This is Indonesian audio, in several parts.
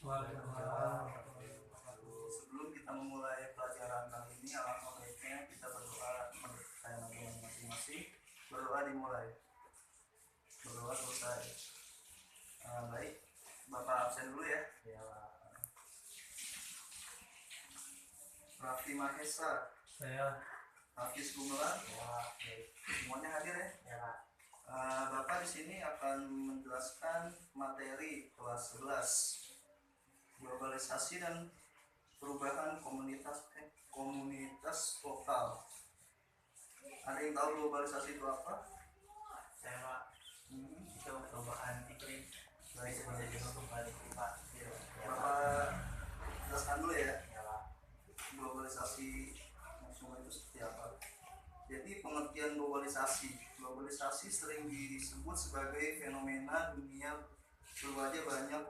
Waalaikumsalam. Sebelum kita memulai pelajaran kali ini, alangkah baiknya kita berdoa menurut masing-masing. Berdoa dimulai. Berdoa selesai. Baik, Bapak absen dulu ya. Raffi Mahesa. Saya. Hafiz Gumelar. Semuanya hadir ya. Bapak di sini akan menjelaskan materi kelas 11 globalisasi dan perubahan komunitas lokal. Ada yang tahu globalisasi itu apa? Saya Pak. Itu perubahan iklim. Bisa jadi kembali Pak. Bapak jelaskan dulu ya. Ya Pak. Globalisasi maksudnya itu seperti apa? Jadi pengertian globalisasi sering disebut sebagai fenomena dunia berubahnya banyak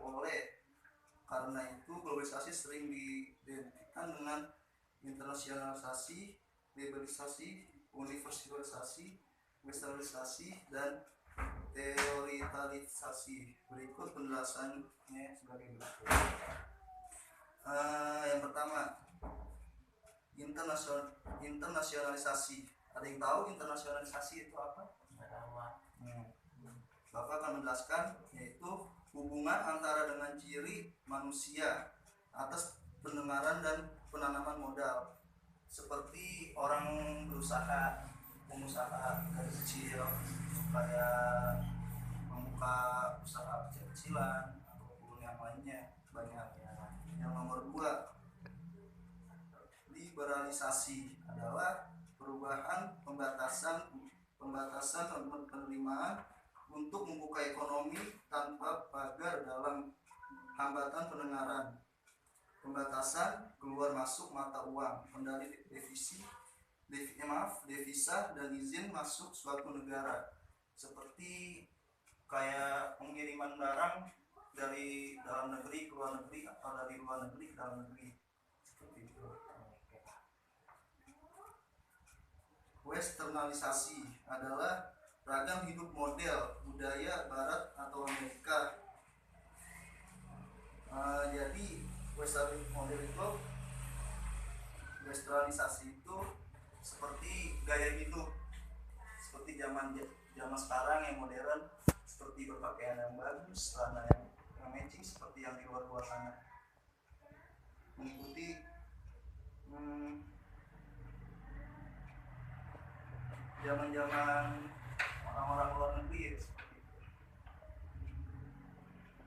karena itu globalisasi sering diidentikan dengan internasionalisasi, globalisasi, universalisasi, westernisasi, dan teoritalisasi. Berikut penjelasannya sebagai berikut. Yang pertama, internasionalisasi. Ada yang tahu internasionalisasi itu apa? Bapak akan menjelaskan, yaitu hubungan antara dengan ciri manusia atas pendengaran dan penanaman modal, seperti orang pengusaha dari kecil kayak membuka usaha kecil-kecilan ataupun yang lainnya banyak. Yang nomor 2, liberalisasi adalah perubahan pembatasan penerimaan untuk membuka ekonomi tanpa pagar dalam hambatan pendengaran, pembatasan keluar masuk mata uang, kendali devisa dan izin masuk suatu negara, seperti kayak pengiriman barang dari dalam negeri ke luar negeri atau dari luar negeri ke dalam negeri, seperti itu. Westernalisasi adalah ragam hidup model budaya Barat atau Amerika. Jadi westernisasi itu seperti gaya hidup, seperti zaman sekarang yang modern, seperti berpakaian yang bagus, celana yang matching seperti yang di luar sana, mengikuti zaman orang-orang luar negeri, seperti itu.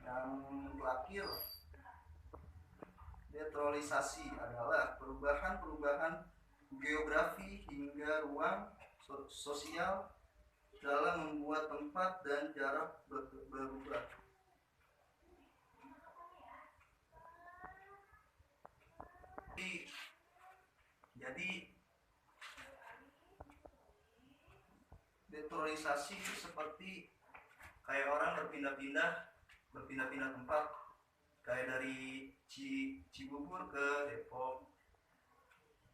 Yang terakhir, naturalisasi adalah perubahan geografi hingga ruang sosial dalam membuat tempat dan jarak berubah. Jadi naturalisasi itu seperti kayak orang berpindah-pindah tempat, kayak dari Cibubur ke Depok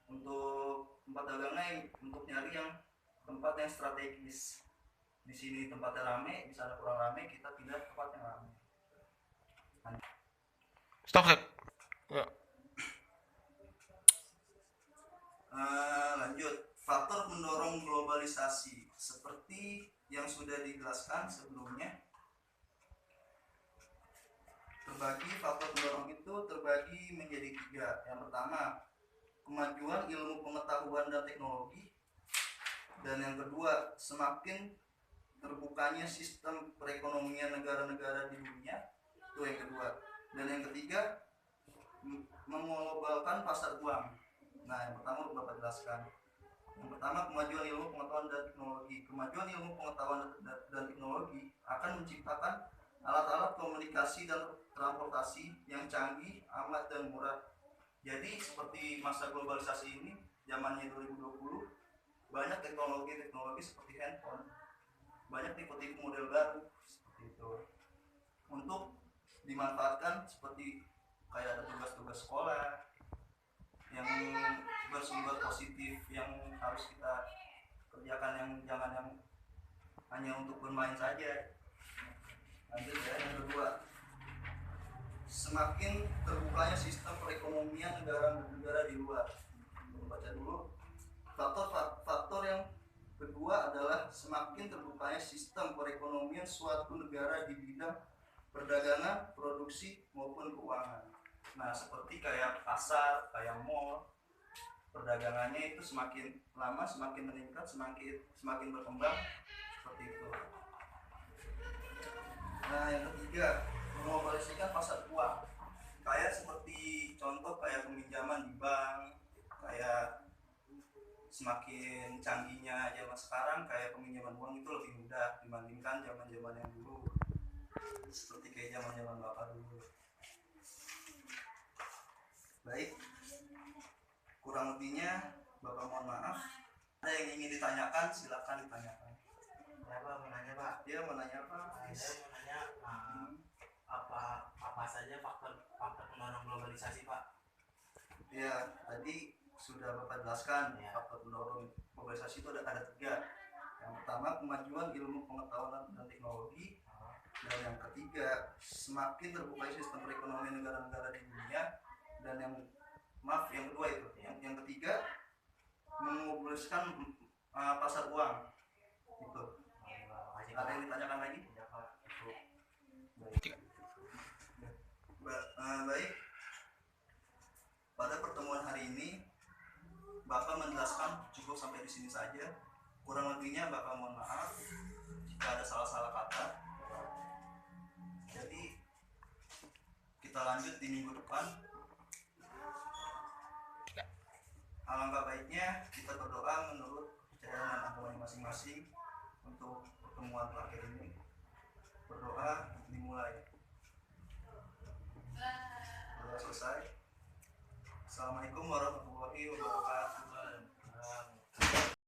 untuk tempat dagangnya, untuk nyari yang tempat yang strategis. Di sini tempatnya rame, di sana kurang rame, kita pindah ke tempat yang rame. Stop. Ya. Lanjut, faktor pendorong globalisasi seperti yang sudah dijelaskan sebelumnya. Faktor pendorong itu terbagi menjadi 3. Yang pertama, kemajuan ilmu pengetahuan dan teknologi. Dan yang kedua, semakin terbukanya sistem perekonomian negara-negara di dunia. Itu yang kedua. Dan yang ketiga, menglobalkan pasar uang. Nah, yang pertama Bapak jelaskan. Yang pertama, kemajuan ilmu pengetahuan dan teknologi. Kemajuan ilmu pengetahuan dan teknologi akan menciptakan alat-alat komunikasi dan transportasi yang canggih, aman dan murah. Jadi seperti masa globalisasi ini, zamannya 2020, banyak teknologi seperti handphone, banyak tipe-tipe model baru seperti itu untuk dimanfaatkan, seperti kayak ada tugas-tugas sekolah yang bersumber positif yang harus kita kerjakan, yang jangan yang hanya untuk bermain saja. Lanjut ya, yang kedua, semakin terbukanya sistem perekonomian negara-negara di luar. Baca dulu. Faktor yang kedua adalah semakin terbukanya sistem perekonomian suatu negara di bidang perdagangan, produksi maupun keuangan. Nah, seperti kayak pasar, kayak mall, perdagangannya itu semakin lama semakin meningkat, semakin berkembang seperti itu. Nah, yang ketiga, mengglobalisasikan pasar uang. Kayak seperti contoh kayak peminjaman di bank, kayak semakin canggihnya zaman sekarang kayak peminjaman uang itu lebih mudah dibandingkan zaman-zaman yang dulu. Seperti kayak zaman-zaman Bapak dulu. Baik. Kurang lebihnya Bapak mohon maaf. Ada yang ingin ditanyakan, silakan ditanyakan. Ya Pak, mau nanya Pak. Dia mau nanya apa? Saya mau nanya apa saja faktor pendorong globalisasi Pak? Ya, tadi sudah Bapak jelaskan Ya. faktor pendorong globalisasi itu ada tiga. Yang pertama, kemajuan ilmu pengetahuan dan teknologi. Dan yang ketiga, semakin terbuka sistem perekonomian negara-negara di dunia. Dan yang kedua itu, yang ketiga, mengglobalisasikan pasar uang. Itu. Ada yang ditanyakan lagi? Ya Pak, itu. Baik. Pada pertemuan hari ini, Bapak menjelaskan cukup sampai di sini saja. Kurang lebihnya Bapak mohon maaf jika ada salah-salah kata. Jadi kita lanjut di minggu depan. Alangkah baiknya kita berdoa menurut kepercayaan dan agama masing-masing untuk pertemuan terakhir ini. Berdoa dimulai. Berdoa selesai. Assalamualaikum warahmatullahi wabarakatuh.